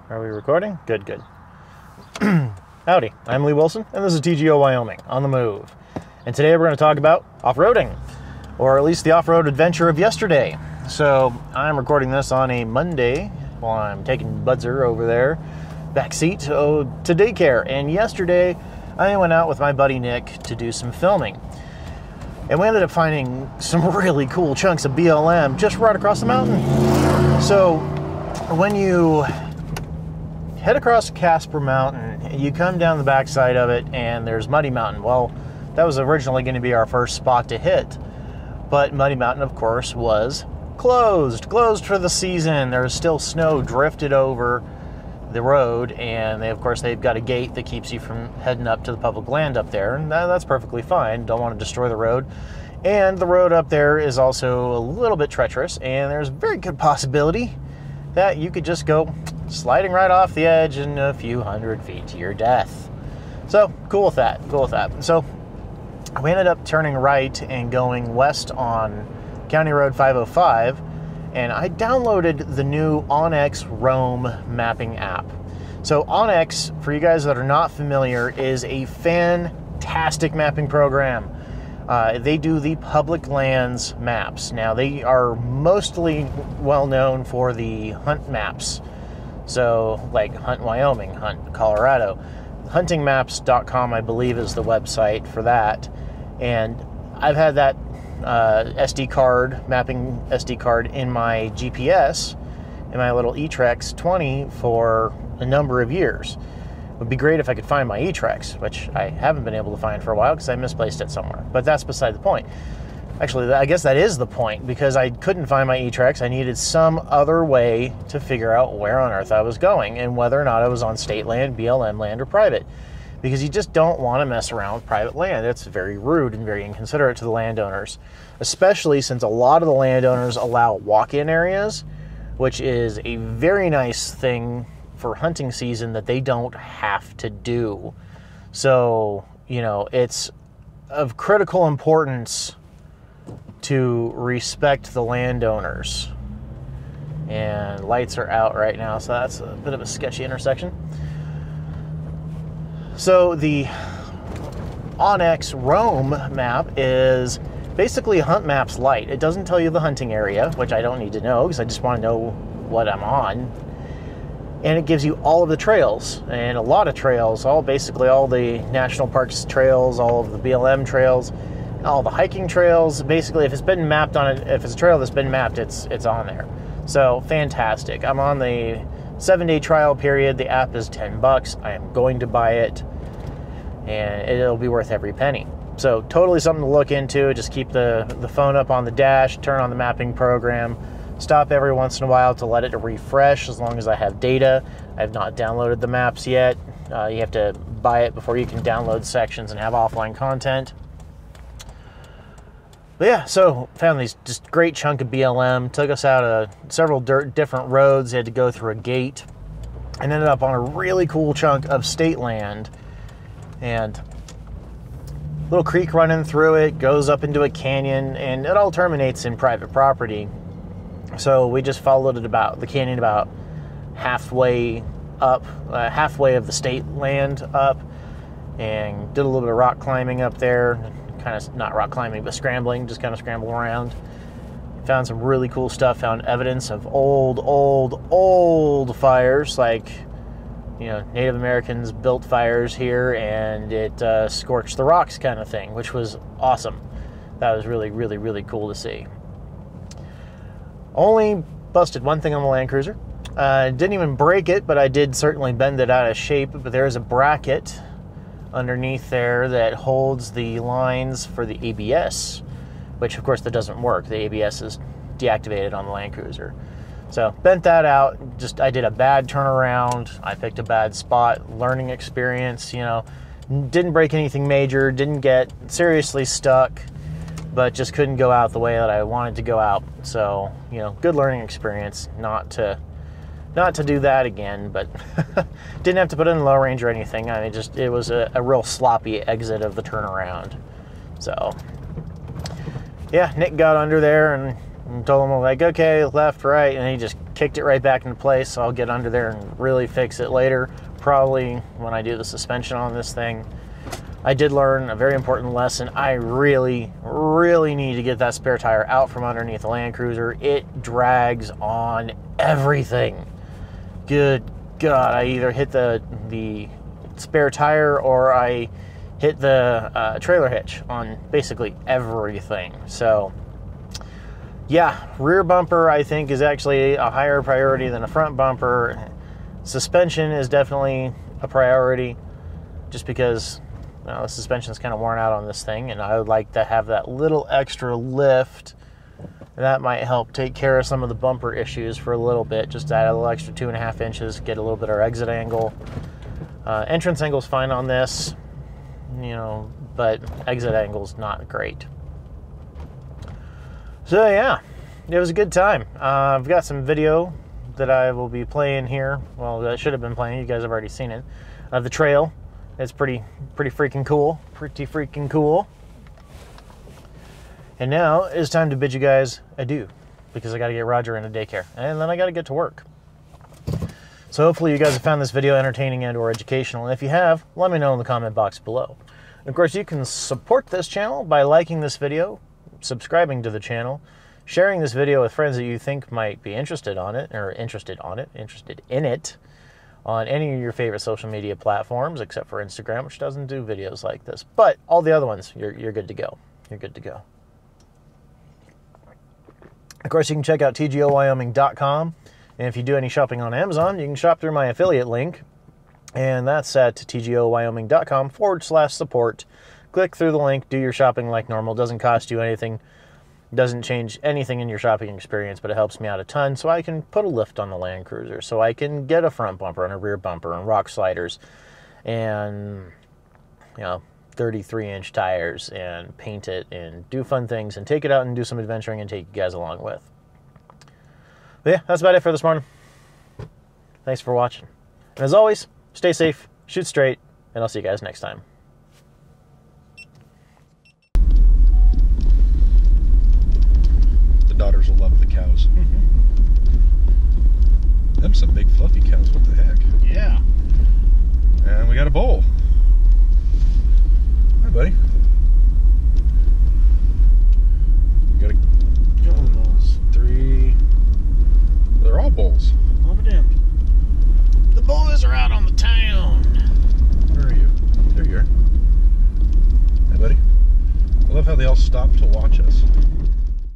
Are we recording? Good, good. Howdy, I'm Lee Wilson, and this is TGO Wyoming, on the move. And today we're going to talk about off-roading, or at least the off-road adventure of yesterday. So, I'm recording this on a Monday while I'm taking Budzer over there, backseat, to daycare. And yesterday, I went out with my buddy Nick to do some filming. And we ended up finding some really cool chunks of BLM just right across the mountain. So, when you head across Casper Mountain, you come down the backside of it, and there's Muddy Mountain. Well, that was originally going to be our first spot to hit. But Muddy Mountain, of course, was closed for the season. There's still snow drifted over the road, and they've got a gate that keeps you from heading up to the public land up there, and that's perfectly fine. Don't want to destroy the road. And the road up there is also a little bit treacherous, and there's a very good possibility that you could just go sliding right off the edge in a few hundred feet to your death. So, cool with that. So, we ended up turning right and going west on County Road 505, and I downloaded the new Onyx Roam mapping app. So Onyx, for you guys that are not familiar, is a fantastic mapping program. They do the public lands maps. Now, they are mostly well known for the hunt maps. So, like Hunt Wyoming, Hunt Colorado. Huntingmaps.com, I believe, is the website for that. And I've had that mapping SD card in my GPS, in my little eTrex 20 for a number of years. It would be great if I could find my eTrex, which I haven't been able to find for a while because I misplaced it somewhere. But that's beside the point. Actually, I guess that is the point, because I couldn't find my eTrex. I needed some other way to figure out where on earth I was going and whether or not I was on state land, BLM land, or private. Because you just don't want to mess around with private land. It's very rude and very inconsiderate to the landowners, especially since a lot of the landowners allow walk-in areas, which is a very nice thing for hunting season that they don't have to do. So, it's of critical importance to respect the landowners. And lights are out right now, so that's a bit of a sketchy intersection. So the Onyx Roam map is basically Hunt Maps Lite. It doesn't tell you the hunting area, which I don't need to know because I just want to know what I'm on. And it gives you all of the trails, and a lot of trails, basically all the national parks trails, all of the BLM trails, all the hiking trails. Basically, if it's been mapped on it, if it's a trail that's been mapped, it's on there. So fantastic. I'm on the 7-day trial period. The app is $10. I am going to buy it, and it'll be worth every penny. So totally something to look into. Just keep the phone up on the dash, turn on the mapping program, stop every once in a while to let it refresh as long as I have data. I've not downloaded the maps yet. You have to buy it before you can download sections and have offline content. But yeah, so found these just great chunk of BLM, took us out several different roads, had to go through a gate, and ended up on a really cool chunk of state land. And a little creek running through it, goes up into a canyon, and it all terminates in private property. So we just followed the canyon about halfway up, halfway of the state land up, and did a little bit of rock climbing up there. Kind of not rock climbing, but scrambling, just kind of scramble around. Found some really cool stuff, found evidence of old fires, like, Native Americans built fires here and it scorched the rocks kind of thing, which was awesome. That was really, really, really cool to see. Only busted one thing on the Land Cruiser. Didn't even break it, but I did certainly bend it out of shape. But there's a bracket underneath there that holds the lines for the ABS, which of course that doesn't work. The ABS is deactivated on the Land Cruiser. So bent that out. I did a bad turnaround. I picked a bad spot. Learning experience, didn't break anything major, didn't get seriously stuck, but just couldn't go out the way that I wanted to go out. So, good learning experience. Not to do that again, but didn't have to put it in low range or anything. It was a real sloppy exit of the turnaround. So, yeah, Nick got under there and And told him, like, okay, left, right, and he just kicked it right back into place. So I'll get under there and really fix it later, probably when I do the suspension on this thing. I did learn a very important lesson. I really, really need to get that spare tire out from underneath the Land Cruiser. It drags on everything. Good God, I either hit the spare tire or I hit the trailer hitch on basically everything. So yeah, rear bumper I think is actually a higher priority than a front bumper. Suspension is definitely a priority just because the suspension is kind of worn out on this thing, and I would like to have that little extra lift. That might help take care of some of the bumper issues for a little bit. Just add a little extra 2.5 inches, get a little bit of exit angle. Entrance angle is fine on this, but exit angle is not great. So yeah, it was a good time. I've got some video that I will be playing here. Well, that should have been playing. You guys have already seen it. The trail. It's pretty freaking cool. Pretty freaking cool. And now it's time to bid you guys adieu, because I got to get Roger into daycare, and then I got to get to work. So hopefully you guys have found this video entertaining and or educational. And if you have, let me know in the comment box below. And of course, you can support this channel by liking this video, subscribing to the channel, sharing this video with friends that you think might be interested in it, on any of your favorite social media platforms, except for Instagram, which doesn't do videos like this. But all the other ones, you're good to go. You're good to go. Of course, you can check out tgowyoming.com. And if you do any shopping on Amazon, you can shop through my affiliate link. And that's at tgowyoming.com/support. Click through the link, do your shopping like normal. Doesn't cost you anything. Doesn't change anything in your shopping experience, but it helps me out a ton, so I can put a lift on the Land Cruiser, so I can get a front bumper and a rear bumper and rock sliders and 33-inch tires and paint it and do fun things and take it out and do some adventuring and take you guys along with. But yeah, that's about it for this morning. Thanks for watching. And as always, stay safe, shoot straight, and I'll see you guys next time.